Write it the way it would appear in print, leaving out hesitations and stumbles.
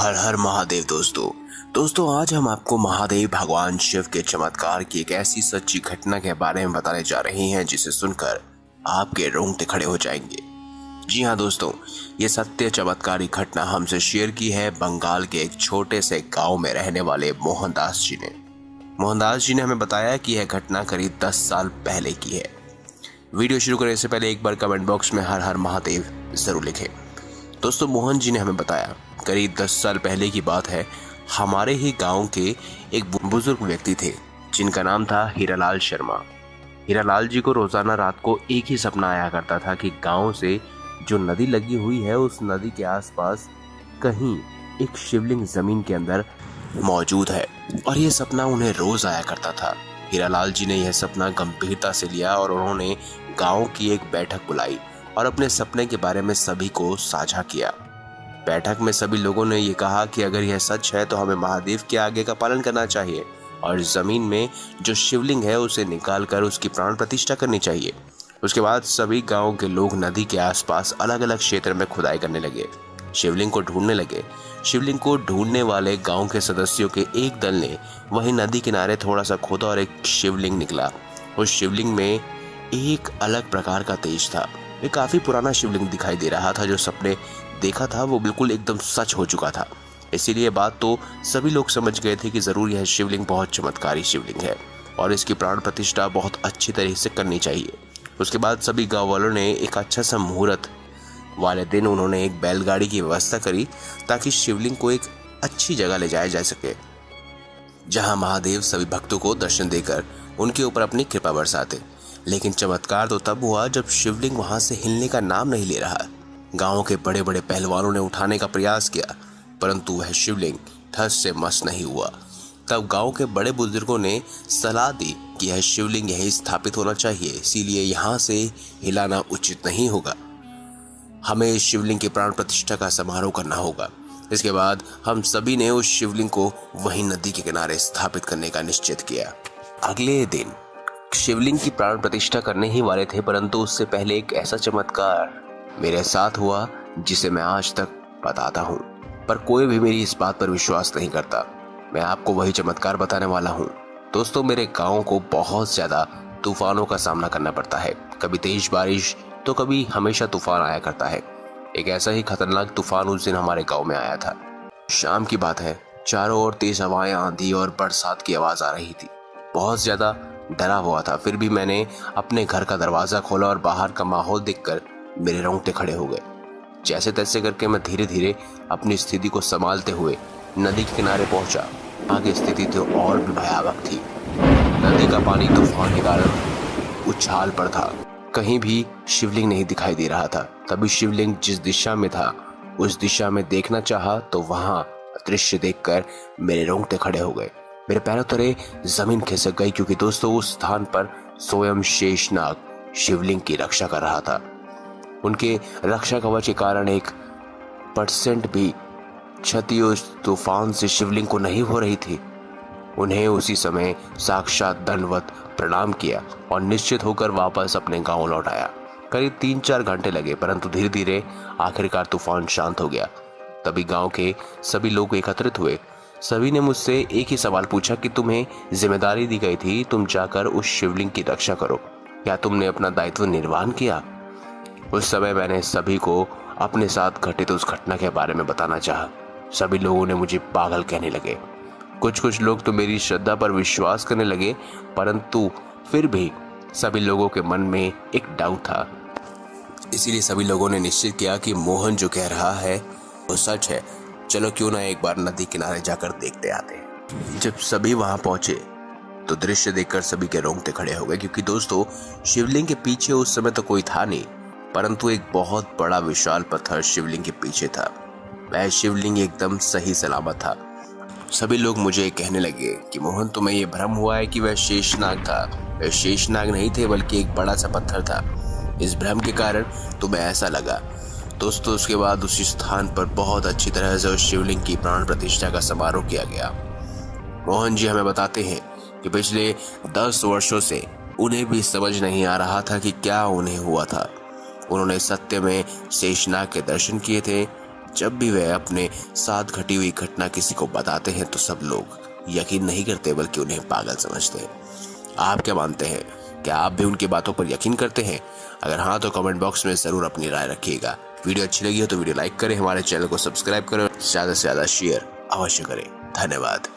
हर हर महादेव दोस्तों आज हम आपको महादेव भगवान शिव के चमत्कार की एक ऐसी सच्ची घटना के बारे में बताने जा रहे हैं जिसे सुनकर आपके रोंगटे खड़े हो जाएंगे। जी हाँ दोस्तों, ये सत्य चमत्कारी घटना हमसे शेयर की है बंगाल के एक छोटे से गांव में रहने वाले मोहनदास जी ने। मोहनदास जी ने हमें बताया कि यह घटना करीब 10 साल पहले की है। वीडियो शुरू करने से पहले एक बार कमेंट बॉक्स में हर हर महादेव जरूर लिखें। दोस्तों, मोहन जी ने हमें बताया करीब 10 साल पहले की बात है। हमारे ही गांव के एक बुजुर्ग व्यक्ति थे जिनका नाम था हीरालाल शर्मा। हीरालाल जी को रोजाना रात को एक ही सपना आया करता था कि गांव से जो नदी लगी हुई है उस नदी के आसपास कहीं एक शिवलिंग जमीन के अंदर मौजूद है, और यह सपना उन्हें रोज आया करता था। हीरालाल जी ने यह सपना गंभीरता से लिया और उन्होंने गांव की एक बैठक बुलाई और अपने सपने के बारे में सभी को साझा किया। बैठक में सभी लोगों ने ये कहा कि अगर यह सच है तो हमें महादेव के आगे का पालन करना चाहिए और जमीन में जो शिवलिंग है उसे निकाल कर उसकी प्राण प्रतिष्ठा करनी चाहिए। उसके बाद सभी गांव के लोग नदी के आसपास अलग अलग क्षेत्र में खुदाई करने लगे, शिवलिंग को ढूंढने लगे। शिवलिंग को ढूंढने वाले गांव के सदस्यों के एक दल ने वहीं नदी किनारे थोड़ा सा खोदा और एक शिवलिंग निकला। उस शिवलिंग में एक अलग प्रकार का तेज था। ये काफी पुराना शिवलिंग दिखाई दे रहा था। जो सपने देखा था वो बिल्कुल एकदम सच हो चुका था। इसीलिए बात तो सभी लोग समझ गए थे कि जरूर यह शिवलिंग बहुत चमत्कारी शिवलिंग है और इसकी प्राण प्रतिष्ठा बहुत अच्छी तरह से करनी चाहिए। उसके बाद सभी गांव वालों ने एक अच्छा सा मुहूर्त वाले दिन उन्होंने एक बैलगाड़ी की व्यवस्था करी ताकि शिवलिंग को एक अच्छी जगह ले जाया जा सके जहां महादेव सभी भक्तों को दर्शन देकर उनके ऊपर अपनी कृपा बरसाते। लेकिन चमत्कार तो तब हुआ जब शिवलिंग वहां से हिलने का नाम नहीं ले रहा। गांव के बड़े बड़े पहलवानों ने उठाने का प्रयास किया परंतु वह शिवलिंग ठस से मस नहीं हुआ। तब गांव के बड़े बुजुर्गों ने सलाह दी कि यह शिवलिंग यहीं स्थापित होना चाहिए, इसीलिए यहाँ से हिलाना उचित नहीं होगा। हमें इस शिवलिंग की प्राण प्रतिष्ठा का समारोह करना होगा। इसके बाद हम सभी ने उस शिवलिंग को वहीं नदी के किनारे स्थापित करने का निश्चित किया। अगले दिन शिवलिंग की प्राण प्रतिष्ठा करने ही वाले थे, परंतु उससे पहले एक ऐसा चमत्कार मेरे साथ हुआ जिसे मैं आज तक बताता हूँ, पर कोई भी मेरी इस बात पर विश्वास नहीं करता। मैं आपको वही चमत्कार बताने वाला हूँ। दोस्तों, मेरे गांव को बहुत ज्यादा तूफानों का सामना करना पड़ता है। कभी तेज बारिश तो कभी हमेशा तूफान आया करता है। एक ऐसा ही खतरनाक तूफान उस दिन हमारे गाँव में आया था। शाम की बात है, चारों ओर तेज हवाएं, आंधी और बरसात की आवाज आ रही थी। बहुत ज्यादा डरा हुआ था, फिर भी मैंने अपने घर का दरवाजा खोला और बाहर का माहौल देखकर मेरे रोंगटे खड़े हो गए। जैसे तैसे करके मैं धीरे धीरे अपनी स्थिति को संभालते हुए नदी के किनारे पहुंचा। आगे स्थिति तो और भी भयावह थी। नदी का पानी तूफान के कारण उछाल पर था। कहीं भी शिवलिंग नहीं दिखाई दे रहा था। तभी शिवलिंग जिस दिशा में था उस दिशा में देखना चाहा तो वहां दृश्य देखकर मेरे रोंगटे खड़े हो गए। मेरे पैरों तले जमीन खिसक गई, क्योंकि दोस्तों उस स्थान पर स्वयं शेषनाग शिवलिंग की रक्षा कर रहा था। उनके रक्षा कवच के कारण 1% भी क्षति उस तूफान से शिवलिंग को नहीं हो रही थी। उन्हें उसी समय साक्षात दंडवत प्रणाम किया और निश्चित होकर वापस अपने गांव लौट आया। करीब 3-4 घंटे लगे, परंतु धीरे धीरे आखिरकार तूफान शांत हो गया। तभी गांव के सभी लोग एकत्रित हुए। सभी ने मुझसे एक ही सवाल पूछा कि तुम्हें जिम्मेदारी दी गई थी, तुम जाकर उस शिवलिंग की रक्षा करो, क्या तुमने अपना दायित्व निर्वहन किया? उस समय मैंने सभी को अपने साथ घटित उस घटना के बारे में बताना चाहा। सभी लोगों ने मुझे पागल कहने लगे। कुछ लोग तो मेरी श्रद्धा पर विश्वास करने लगे, परंतु फिर भी सभी लोगों के मन में एक डाउट था। इसीलिए सभी लोगों ने निश्चित किया कि मोहन जो कह रहा है वो सच है। चलो क्यों ना एक बार नदी किनारे जाकर देखते आते हैं। जब सभी वहां पहुंचे तो दृश्य देखकर सभी के रोंगटे खड़े हो गए, क्योंकि दोस्तों शिवलिंग के पीछे उस समय तो कोई था नहीं, परंतु एक बहुत बड़ा विशाल पत्थर शिवलिंग के पीछे था। वह शिवलिंग एकदम सही सलामत था। सभी लोग मुझे कहने लगे कि मोहन, तुम्हें यह भ्रम हुआ है कि वह शेषनाग था। वह शेषनाग नहीं थे, बल्कि एक बड़ा सा पत्थर था। इस भ्रम के कारण तुम्हें ऐसा लगा। दोस्तों, उसके बाद उसी स्थान पर बहुत अच्छी तरह से उस शिवलिंग की प्राण प्रतिष्ठा का समारोह किया गया। मोहन जी हमें बताते हैं कि पिछले 10 वर्षों से उन्हें भी समझ नहीं आ रहा था कि क्या उन्हें हुआ था। उन्होंने सत्य में शेषनाग के दर्शन किए थे जब भी वे अपने साथ घटी हुई घटना किसी को बताते हैं तो सब लोग यकीन नहीं करते बल्कि उन्हें पागल समझते हैं। आप क्या मानते हैं? क्या आप भी उनकी बातों पर यकीन करते हैं? अगर हाँ तो कमेंट बॉक्स में जरूर अपनी राय रखिएगा। वीडियो अच्छी लगी हो तो वीडियो लाइक करें, हमारे चैनल को सब्सक्राइब करें, ज्यादा से ज्यादा शेयर अवश्य करें। धन्यवाद।